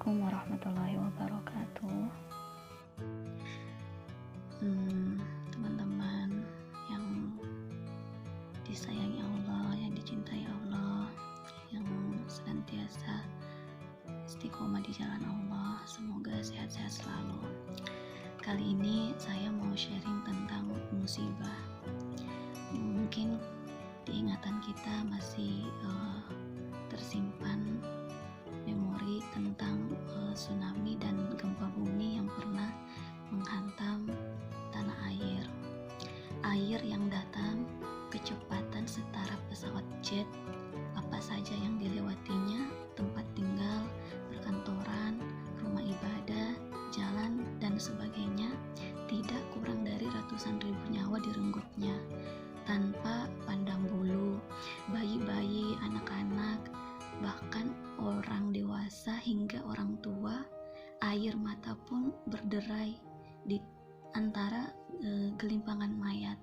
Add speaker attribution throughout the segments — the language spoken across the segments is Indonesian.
Speaker 1: Assalamualaikum warahmatullahi wabarakatuh. Teman-teman yang disayangi Allah, yang dicintai Allah, yang senantiasa istiqomah di jalan Allah, semoga sehat-sehat selalu. Kali ini saya mau sharing tentang musibah. Mungkin diingatan kita masih tersimpan memori tentang tsunami dan gempa bumi yang pernah menghantam tanah air. Air yang datang kecepatan setara pesawat jet, apa saja yang dilewatinya, tempat tinggal, perkantoran, rumah ibadah, jalan, dan sebagainya, tidak kurang dari ratusan ribu nyawa direnggutnya. Tanpa pandang bulu, bayi-bayi, anak-anak, bahkan orang dewasa hingga orang tua, air mata pun berderai di antara gelimpangan mayat.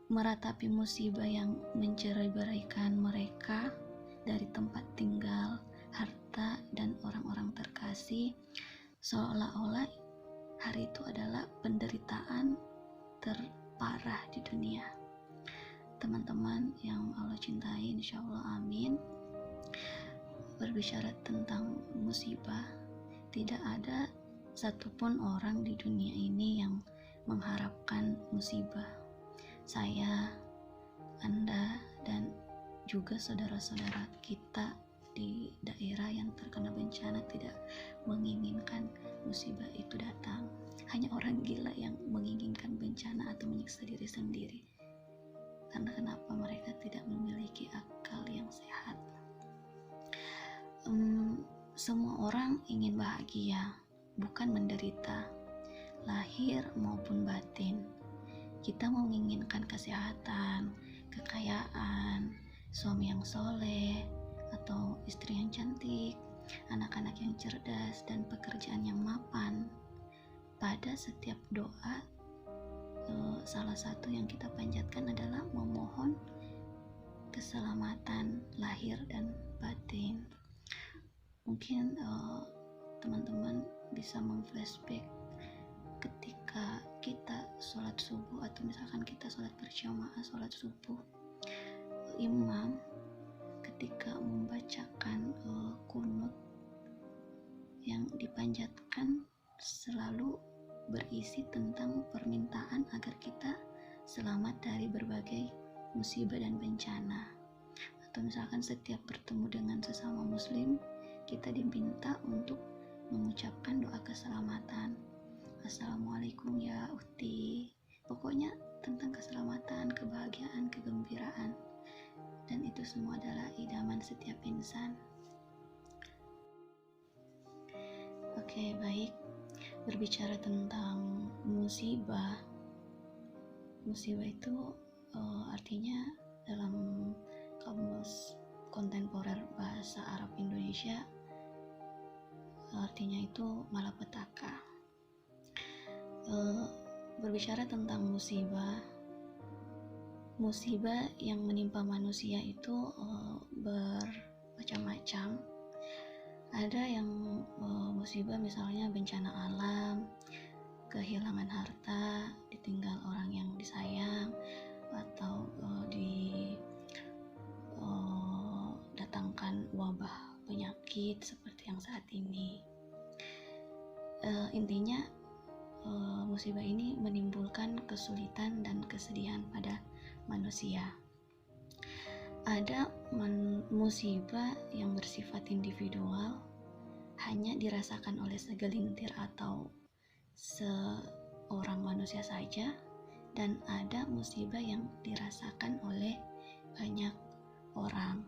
Speaker 1: Meratapi musibah yang mencerai-beraikan mereka dari tempat tinggal, harta, dan orang-orang terkasih, seolah-olah hari itu adalah penderitaan terparah di dunia. Teman-teman yang Allah cintai, insya Allah amin. Berbicara tentang musibah, tidak ada satupun orang di dunia ini yang mengharapkan musibah. Saya, Anda, dan juga saudara-saudara kita di daerah yang terkena bencana tidak menginginkan musibah itu datang. Hanya orang gila yang menginginkan bencana atau menyiksa diri sendiri. Karena kenapa mereka tidak memiliki akal yang sehat? Semua orang ingin bahagia, bukan menderita, lahir maupun batin. Kita menginginkan kesehatan, kekayaan, suami yang soleh, atau istri yang cantik, anak-anak yang cerdas, dan pekerjaan yang mapan. Pada setiap doa, salah satu yang kita panjatkan adalah memohon keselamatan lahir dan batin. Mungkin teman-teman bisa memflashback ketika kita sholat subuh, atau misalkan kita sholat berjamaah sholat subuh, imam ketika membacakan qunut yang dipanjatkan selalu berisi tentang permintaan agar kita selamat dari berbagai musibah dan bencana. Atau misalkan setiap bertemu dengan sesama muslim, kita diminta untuk mengucapkan doa keselamatan. Assalamualaikum ya ukhti. Pokoknya tentang keselamatan, kebahagiaan, kegembiraan. Dan itu semua adalah idaman setiap insan. Oke, baik. Berbicara tentang musibah. Musibah itu artinya dalam kamus kontemporer bahasa Arab Indonesia, artinya itu malapetaka. Berbicara tentang musibah yang menimpa manusia itu bermacam-macam. Ada yang musibah misalnya bencana alam, kehilangan harta, ditinggal orang yang disayang, atau datangkan wabah penyakit seperti yang saat ini. Intinya musibah ini menimbulkan kesulitan dan kesedihan pada manusia. Ada musibah yang bersifat individual, hanya dirasakan oleh segelintir atau seorang manusia saja, dan ada musibah yang dirasakan oleh banyak orang.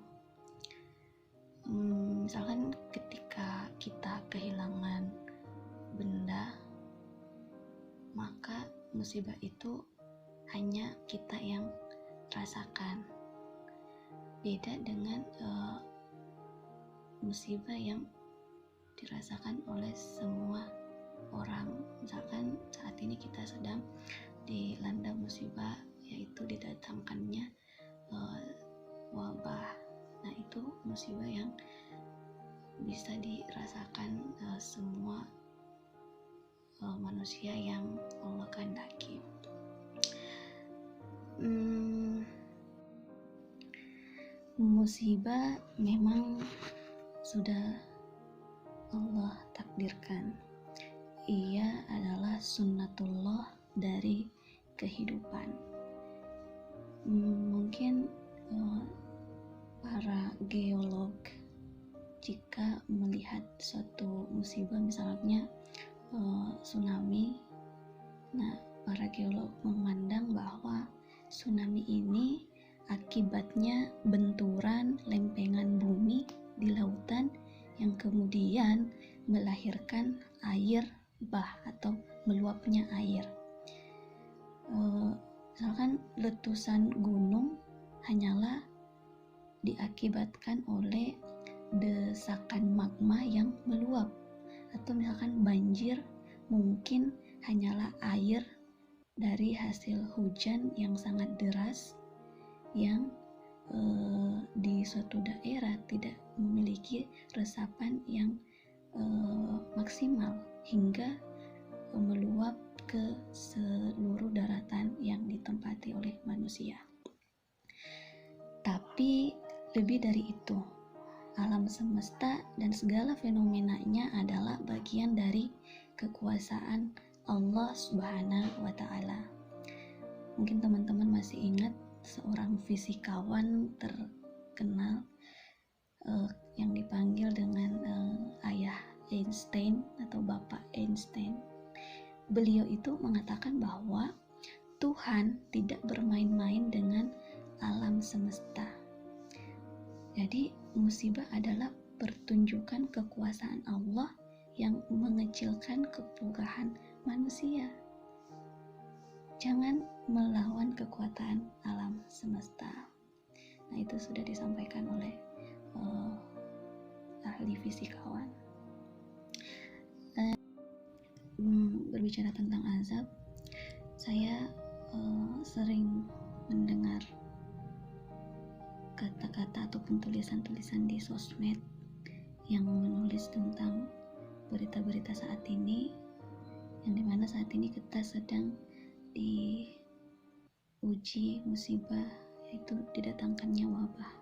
Speaker 1: Misalkan ketika kita kehilangan benda, maka musibah itu hanya kita yang rasakan. Beda dengan musibah yang dirasakan oleh semua orang. Misalkan saat ini kita sedang dilanda musibah, yaitu didatangkannya wabah. Nah, itu musibah yang bisa dirasakan semua manusia yang Allah kehendaki. Musibah memang sudah Allah takdirkan. Ia adalah sunnatullah dari kehidupan. Mungkin para geolog jika melihat suatu musibah, misalnya tsunami, nah para geolog memandang bahwa tsunami ini akibatnya benturan lempengan bumi di lautan yang kemudian melahirkan air bah atau meluapnya air. Misalkan letusan gunung hanyalah diakibatkan oleh desakan magma yang meluap, atau misalkan banjir mungkin hanyalah air dari hasil hujan yang sangat deras yang di suatu daerah tidak memiliki resapan yang maksimal hingga meluap ke seluruh daratan yang ditempati oleh manusia. Tapi lebih dari itu, alam semesta dan segala fenomenanya adalah bagian dari kekuasaan Allah Subhanahu wa Ta'ala. Mungkin teman-teman masih ingat seorang fisikawan terkenal yang dipanggil dengan ayah Einstein atau Bapak Einstein. Beliau itu mengatakan bahwa Tuhan tidak bermain-main dengan alam semesta. Jadi musibah adalah pertunjukan kekuasaan Allah yang mengecilkan kebogahan manusia. Jangan melawan kekuatan alam semesta. Nah, itu sudah disampaikan oleh ahli fisikawan. Berbicara tentang azab, saya sering mendengar kata-kata ataupun tulisan-tulisan di sosmed yang menulis tentang berita-berita saat ini, yang dimana saat ini kita sedang diuji musibah, yaitu didatangkannya wabah.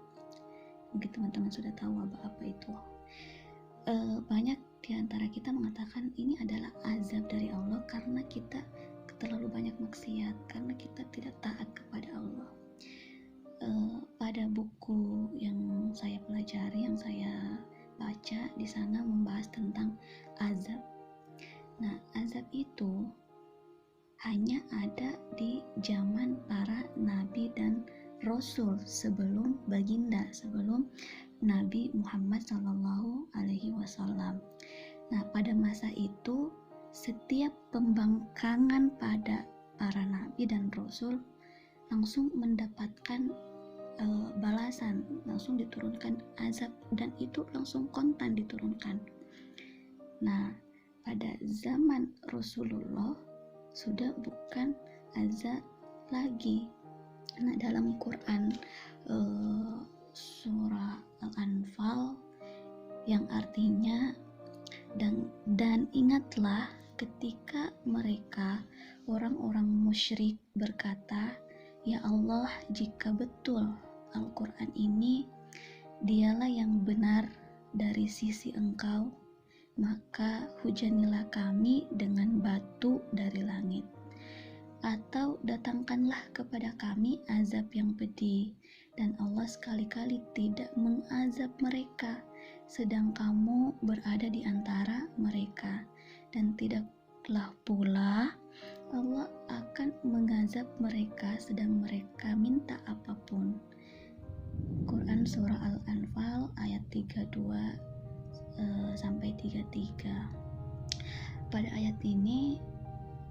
Speaker 1: Mungkin teman-teman sudah tahu wabah apa itu. Banyak di antara kita mengatakan ini adalah azab dari Allah karena kita terlalu banyak maksiat, karena kita tidak taat kepada Allah. Pada buku yang saya pelajari, yang saya baca, di sana membahas tentang azab. Nah, azab itu hanya ada di zaman para nabi dan rasul sebelum baginda, sebelum Nabi Muhammad SAW. Nah, pada masa itu setiap pembangkangan pada para nabi dan rasul langsung mendapatkan balasan, langsung diturunkan azab, dan itu langsung kontan diturunkan. Nah, pada zaman Rasulullah sudah bukan azab lagi. Nah, dalam Quran surah Al-Anfal yang artinya dan ingatlah ketika mereka orang-orang musyrik berkata, "Ya Allah, jika betul Al-Quran ini dialah yang benar dari sisi Engkau, maka hujanilah kami dengan batu dari langit, atau datangkanlah kepada kami azab yang pedih." Dan Allah sekali-kali tidak mengazab mereka sedang kamu berada di antara mereka, dan tidaklah pula Allah akan mengazab mereka sedang mereka minta apapun. Quran surah Al-Anfal ayat 32 sampai 33. Pada ayat ini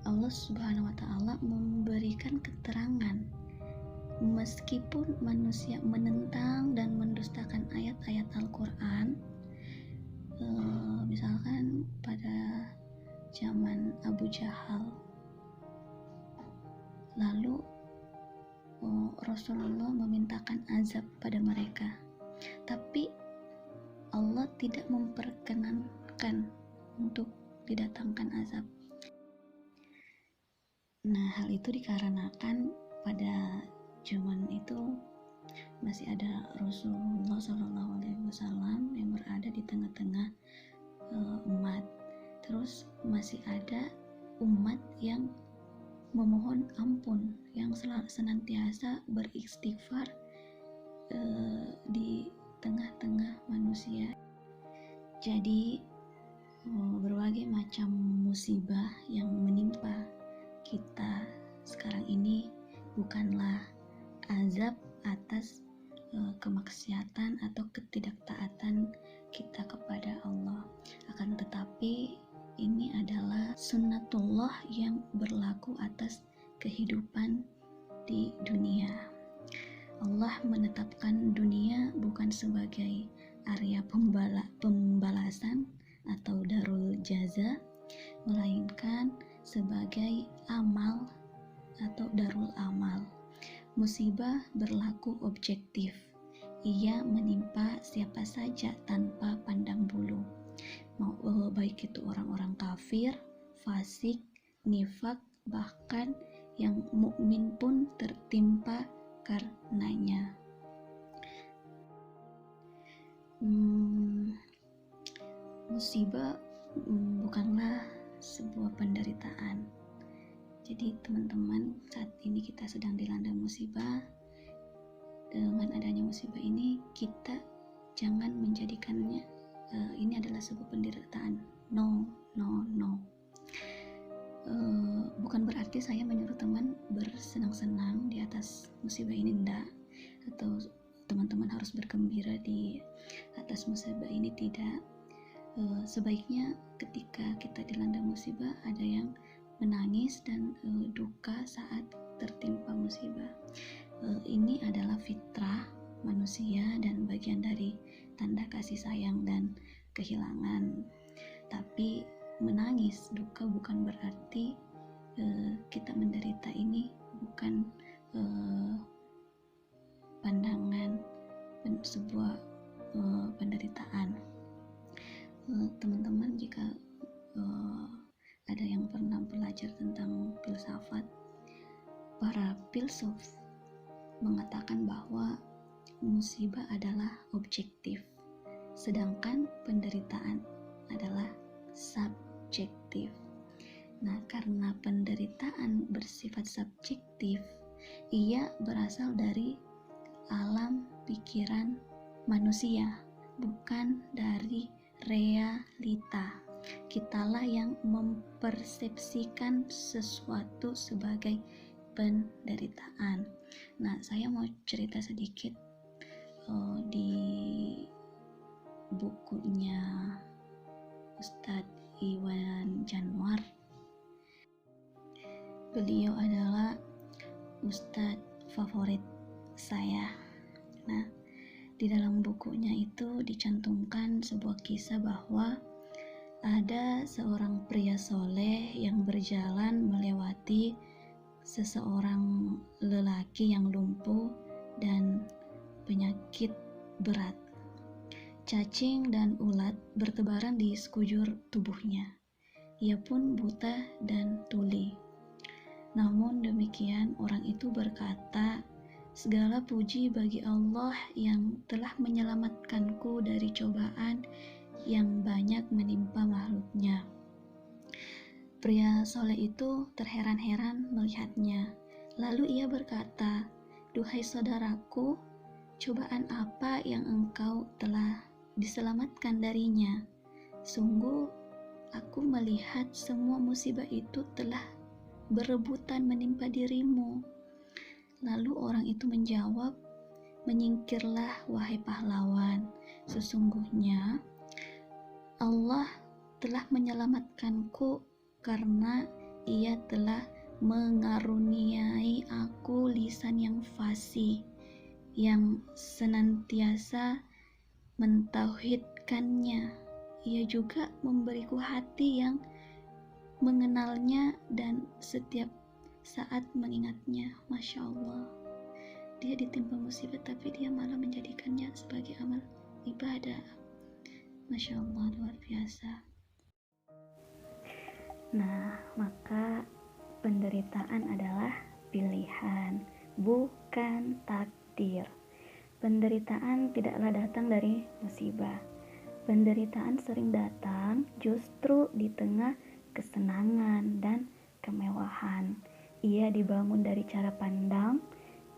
Speaker 1: Allah Subhanahu wa Ta'ala memberikan keterangan, meskipun manusia menentang dan mendustakan ayat-ayat Al-Quran, misalkan pada zaman Abu Jahal, lalu Rasulullah memintakan azab pada mereka, tapi Allah tidak memperkenankan untuk didatangkan azab. Nah, hal itu dikarenakan pada zaman itu masih ada Rasulullah SAW yang berada di tengah-tengah umat. Terus masih ada umat yang memohon ampun, yang senantiasa beristighfar di tengah-tengah manusia. Jadi berbagai macam musibah yang menimpa kita sekarang ini bukanlah azab atas kemaksiatan atau ketidaktaatan kita kepada Allah, akan tetapi ini adalah sunnatullah yang berlaku atas kehidupan di dunia. Allah menetapkan dunia bukan sebagai area pembalasan atau darul jaza, melainkan sebagai amal atau darul amal. Musibah berlaku objektif. Ia menimpa siapa saja tanpa pandang bulu. Baik itu orang-orang kafir, fasik, nifak, bahkan yang mukmin pun tertimpa karenanya. Musibah bukanlah sebuah penderitaan. Jadi teman-teman, saat ini kita sedang dilanda musibah. Dengan adanya musibah ini, kita jangan menjadikannya ini adalah sebuah penderitaan. No. Bukan berarti saya menyuruh teman bersenang-senang di atas musibah ini, enggak. Atau teman-teman harus bergembira di atas musibah ini, tidak. Sebaiknya ketika kita dilanda musibah, ada yang menangis dan duka saat tertimpa musibah. Ini adalah fitrah manusia dan bagian dari tanda kasih sayang dan kehilangan. Tapi menangis duka bukan berarti kita menderita. Ini bukan pandangan sebuah penderitaan. Teman-teman jika ada yang pernah belajar tentang filsafat, para filsuf mengatakan bahwa musibah adalah objektif, sedangkan penderitaan adalah subjektif. Nah, karena penderitaan bersifat subjektif, ia berasal dari alam pikiran manusia, bukan dari realita. Kitalah yang mempersepsikan sesuatu sebagai penderitaan. Nah, saya mau cerita sedikit di bukunya Ustadz Iwan Janwar. Beliau adalah Ustadz favorit saya. Nah, di dalam bukunya itu dicantumkan sebuah kisah bahwa ada seorang pria soleh yang berjalan melewati seseorang lelaki yang lumpuh dan penyakit berat. Cacing dan ulat bertebaran di sekujur tubuhnya. Ia pun buta dan tuli. Namun demikian, orang itu berkata, "Segala puji bagi Allah yang telah menyelamatkanku dari cobaan yang banyak menimpa makhluknya." Pria soleh itu terheran-heran melihatnya. Lalu ia berkata, "Duhai saudaraku, cobaan apa yang engkau telah diselamatkan darinya? Sungguh, aku melihat semua musibah itu telah berebutan menimpa dirimu." Lalu orang itu menjawab, "Menyingkirlah, wahai pahlawan. Sesungguhnya Allah telah menyelamatkanku karena Ia telah mengaruniai aku lisan yang fasih, yang senantiasa mentauhidkannya. Ia juga memberiku hati yang mengenalnya dan setiap saat mengingatnya." Masya Allah, dia ditimpa musibah tapi dia malah menjadikannya sebagai amal ibadah. Masya Allah, luar biasa.
Speaker 2: Nah, maka penderitaan adalah pilihan, bukan takdir. Penderitaan tidaklah datang dari musibah. Penderitaan sering datang justru di tengah kesenangan dan kemewahan. Ia dibangun dari cara pandang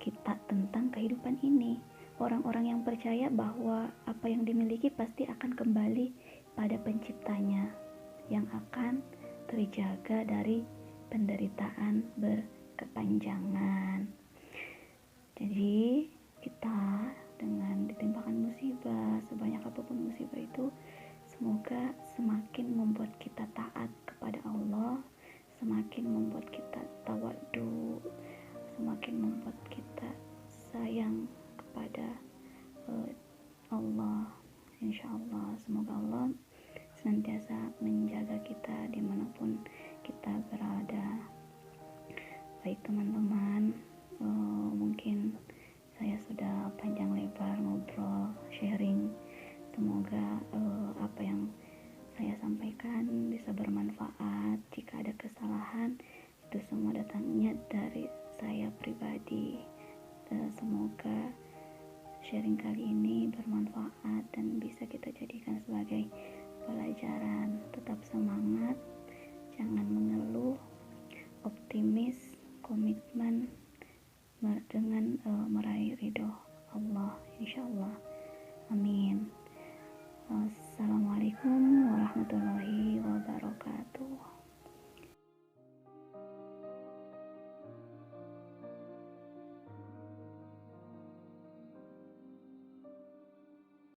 Speaker 2: kita tentang kehidupan ini. Orang-orang yang percaya bahwa apa yang dimiliki pasti akan kembali pada penciptanya, yang akan terjaga dari penderitaan berkepanjangan. Jadi kita dengan ditimpakan musibah, sebanyak apapun musibah itu, semoga semakin membuat kita taat kepada Allah, semakin membuat kita tawadu, semakin membuat kita sayang kepada Allah. Insya Allah, semoga Allah senantiasa menjaga kita dimanapun kita berada. Baik teman-teman, mungkin saya sudah panjang lebar ngobrol, sharing. Semoga apa yang saya sampaikan bisa bermanfaat. Jika ada kesalahan, itu semua datangnya dari saya pribadi. Semoga sharing kali ini bermanfaat dan bisa